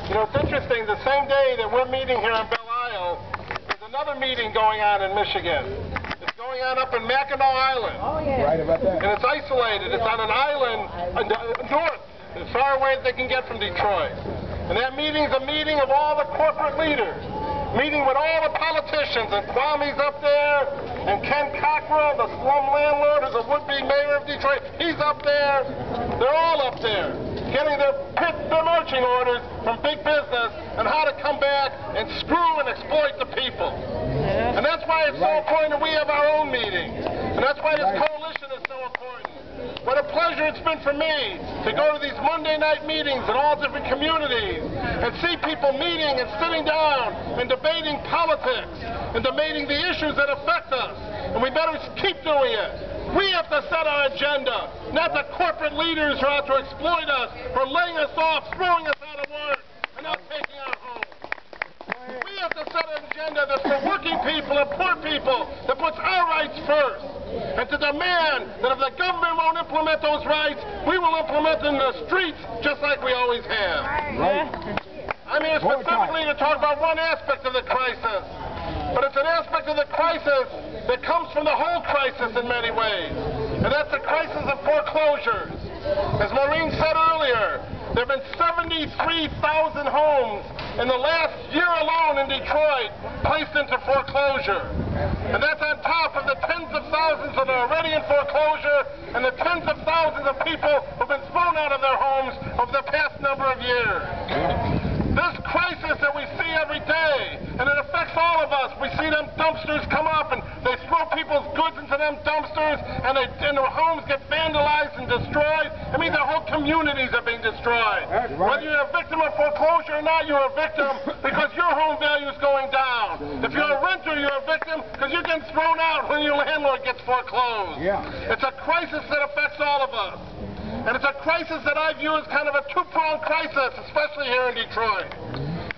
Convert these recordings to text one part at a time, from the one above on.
You know, it's interesting, the same day that we're meeting here in Belle Ise, there's another meeting going on in Michigan. It's going on up in Mackinac Island. Oh, yeah. Right about that. And it's isolated. It's on an island north, as far away as they can get from Detroit. And that meeting is a meeting of all the corporate leaders, meeting with all the politicians, and Kwame's up there, and Ken Cockrell, the slum landlord who's a would-be mayor of Detroit, he's up there. They're all up there, getting their marching orders from big business on how to come back and screw and exploit the people. And that's why it's so important that we have our own meetings. And that's why this coalition is so important. What a pleasure it's been for me to go to these Monday night meetings in all different communities and see people meeting and sitting down and debating politics and debating the issues that affect us. And we better keep doing it. We have to set our agenda, not the corporate leaders who are out to exploit us for laying us off, throwing us out of work, and not taking our homes. We have to set an agenda that's for working people and poor people, that puts our rights first. And to demand that if the government won't implement those rights, we will implement them in the streets just like we always have. Right. I'm here specifically to talk about one aspect of the crisis, but it's an aspect of the crisis that comes from the whole crisis in many ways, and that's the crisis of foreclosures. As Maureen said earlier, there have been 73,000 homes in the last year alone in Detroit placed into foreclosure. And that's on top of the tens of thousands that are already in foreclosure and the tens of thousands of people who've been thrown out of their homes over the past number of years. This crisis that we see every day, and it affects all of us. We see them dumpsters come up and they throw people's goods into them dumpsters and their homes get vandalized and destroyed. It means their whole communities are being destroyed. Right. Whether you're a victim of foreclosure or not, you're a victim because your home value is going down. If you're a renter, you're a victim because you're getting thrown out when your landlord gets foreclosed. Yeah. It's a crisis that affects all of us. And it's a crisis that I view as kind of a two-pronged crisis, especially here in Detroit.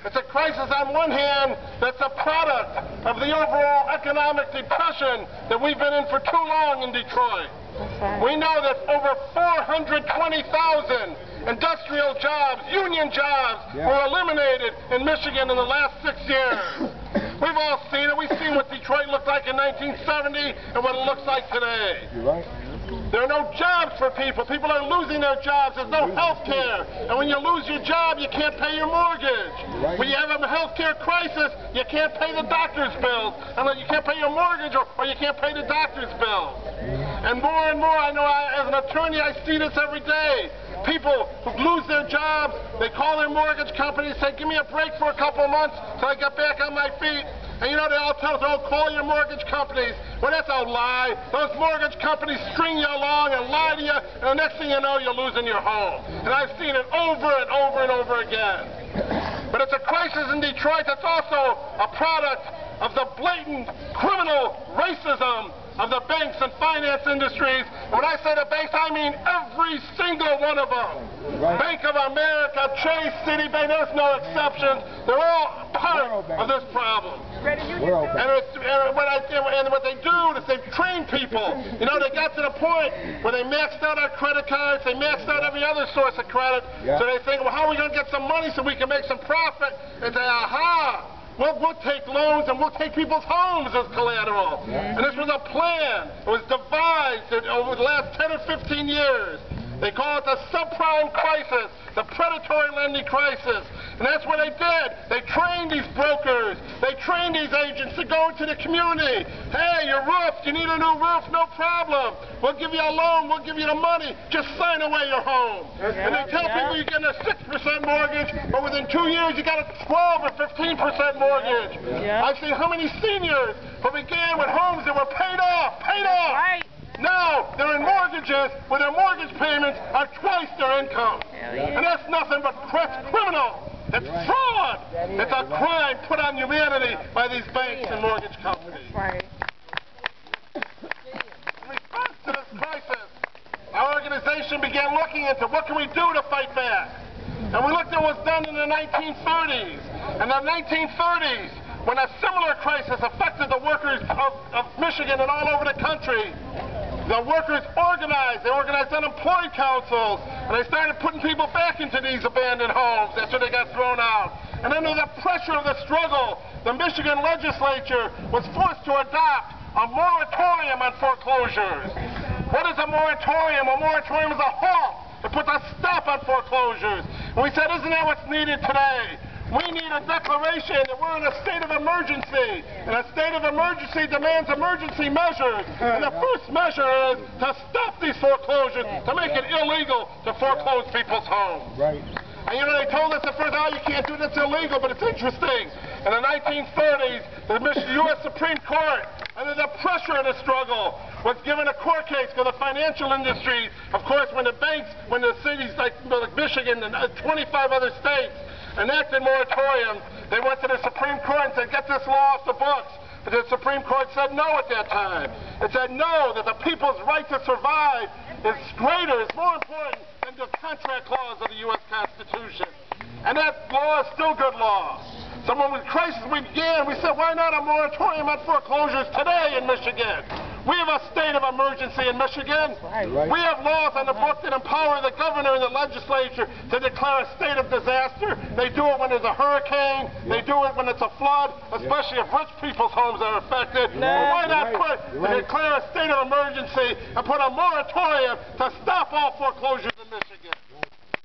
It's a crisis on one hand that's a product of the overall economic depression that we've been in for too long in Detroit. We know that over 420,000 industrial jobs, union jobs, were eliminated in Michigan in the last 6 years. We've all seen it. We've seen what Detroit looked like in 1970 and what it looks like today. You're right. There are no jobs for people. People are losing their jobs. There's no health care. And when you lose your job, you can't pay your mortgage. Right. When you have a health care crisis, you can't pay the doctor's bills. Unless you can't pay your mortgage or you can't pay the doctor's bills. And more, I know as an attorney, I see this every day. People who lose their jobs, they call their mortgage company and say, give me a break for a couple of months till I get back on my feet. And you know, they all tell us, oh, call your mortgage companies. Well, that's a lie. Those mortgage companies string you along and lie to you, and the next thing you know, you're losing your home. And I've seen it over and over and over again. But it's a crisis in Detroit that's also a product of the blatant criminal racism of the banks and finance industries. And when I say the banks, I mean every single one of them. Right. Bank of America, Chase, Citibank, there's no exceptions. They're all part of this problem. And what they do is they train people. You know, they got to the point where they maxed out our credit cards, they maxed out every other source of credit. So they think, well, how are we going to get some money so we can make some profit? And say, aha! We'll take loans and we'll take people's homes as collateral. And this was a plan. It was devised over the last 10 or 15 years. They call it the subprime crisis, the predatory lending crisis. And that's what they did. They trained these brokers. They trained these agents to go into the community. Hey, your roof, you need a new roof, no problem. We'll give you a loan, we'll give you the money. Just sign away your home. And they tell people you're getting a 6% mortgage, but within 2 years you got a 12 or 15% mortgage. I've seen how many seniors who began with homes that were paid off. Right. Now they're in mortgages where their mortgage payments are twice their income. And that's nothing but criminal. It's fraud. It's a crime put on humanity by these banks and mortgage companies. Right. In response to this crisis, our organization began looking into what can we do to fight back. And we looked at what was done in the 1930s. In the 1930s, when a similar crisis affected the workers of Michigan and all over the country, the workers organized. They organized unemployed councils, and they started putting people back into these abandoned homes after they got thrown out. And under the pressure of the struggle, the Michigan legislature was forced to adopt a moratorium on foreclosures. What is a moratorium? A moratorium is a halt. It puts a stop on foreclosures. And we said, isn't that what's needed today? We need a declaration that we're in a state of emergency. And a state of emergency demands emergency measures. And the first measure is to stop these foreclosures, to make it illegal to foreclose people's homes. Right. And you know, they told us at first, oh, you can't do this, it's illegal, but it's interesting. In the 1930s, the U.S. Supreme Court, under the pressure of the struggle, was given a court case for the financial industry. Of course, when the banks, when the cities like Michigan and 25 other states enacted moratoriums, they went to the Supreme Court and said, get this law off the books. But the Supreme Court said no at that time. It said no, that the people's right to survive is greater, is more important than the contract clause of the U.S. Constitution. And that law is still good law. So when the crisis began, we said, why not a moratorium on foreclosures today in Michigan? We have a state of emergency in Michigan. Right. We have laws on the book that empower the governor and the legislature to declare a state of disaster. They do it when there's a hurricane. They do it when it's a flood, especially if rich people's homes are affected. But why not declare a state of emergency and put a moratorium to stop all foreclosures in Michigan?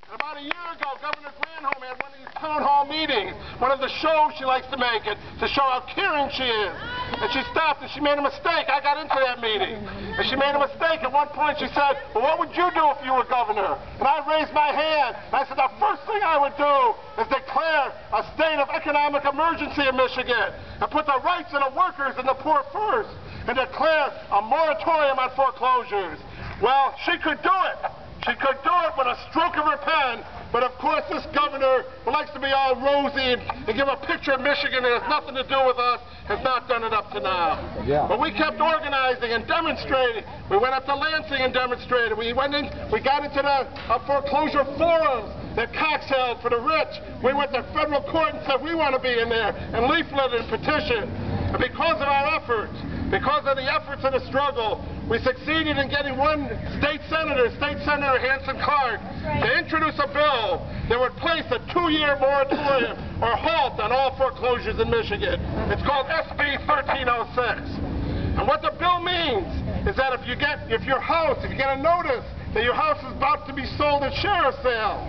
And about a year ago, Governor Granholm had one of these town hall meetings, one of the shows she likes to make it, to show how caring she is. And she stopped and she made a mistake. I got into that meeting. And she made a mistake. At one point she said, well, what would you do if you were governor? And I raised my hand. And I said, the first thing I would do is declare a state of economic emergency in Michigan and put the rights of the workers and the poor first and declare a moratorium on foreclosures. Well, she could do it. She could do it with a stroke of her pen, but of course this governor, who likes to be all rosy and give a picture of Michigan that has nothing to do with us, has not done it up to now. Yeah. But we kept organizing and demonstrating. We went up to Lansing and demonstrated. We got into the foreclosure forums that Cox held for the rich. We went to federal court and said we want to be in there, and leafleted and petitioned. And because of our efforts, because of the efforts of the struggle, we succeeded in getting one State Senator Hanson Clark, to introduce a bill that would place a 2-year moratorium or halt on all foreclosures in Michigan. It's called SB 1306. And what the bill means is that if you get a notice that your house is about to be sold at sheriff's sale,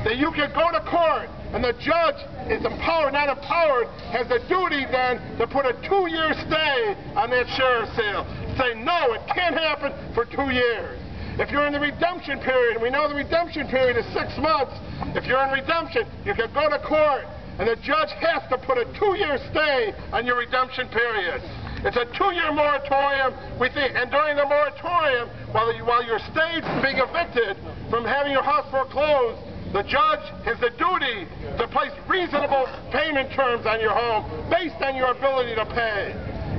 that you can go to court, and the judge is empowered, not empowered, has a duty then to put a 2-year stay on that sheriff's sale. Say, no, it can't happen for 2 years. If you're in the redemption period, and we know the redemption period is 6 months, if you're in redemption, you can go to court, and the judge has to put a 2-year stay on your redemption period. It's a 2-year moratorium, we think, and during the moratorium, while your state's being evicted from having your house foreclosed, the judge has the duty to place reasonable payment terms on your home based on your ability to pay.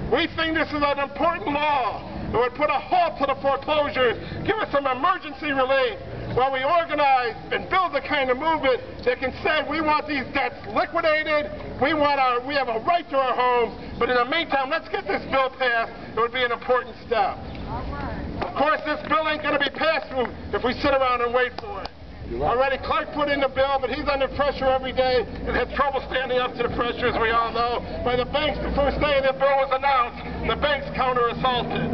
We think this is an important law. It would put a halt to the foreclosures, give us some emergency relief while we organize and build the kind of movement that can say we want these debts liquidated, we have a right to our homes, but in the meantime, let's get this bill passed. It would be an important step. Of course, this bill ain't going to be passed through if we sit around and wait for it. Already, Clark put in the bill, but he's under pressure every day and had trouble standing up to the pressure, as we all know. By the banks, the first day the bill was announced, the banks counter-assaulted.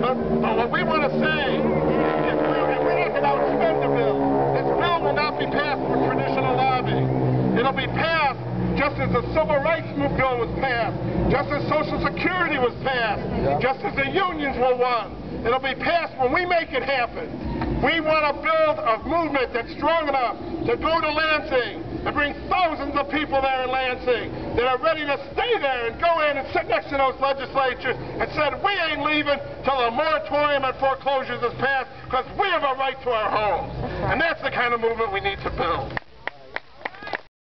But what we want to say is we're not going to outspend the bill. This bill will not be passed for traditional lobbying. It'll be passed just as the Civil Rights Bill was passed, just as Social Security was passed, just as the unions were won. It'll be passed when we make it happen. We want to build a movement that's strong enough to go to Lansing and bring thousands of people there in Lansing that are ready to stay there and go in and sit next to those legislatures and said, we ain't leaving till a moratorium on foreclosures is passed because we have a right to our homes. And that's the kind of movement we need to build.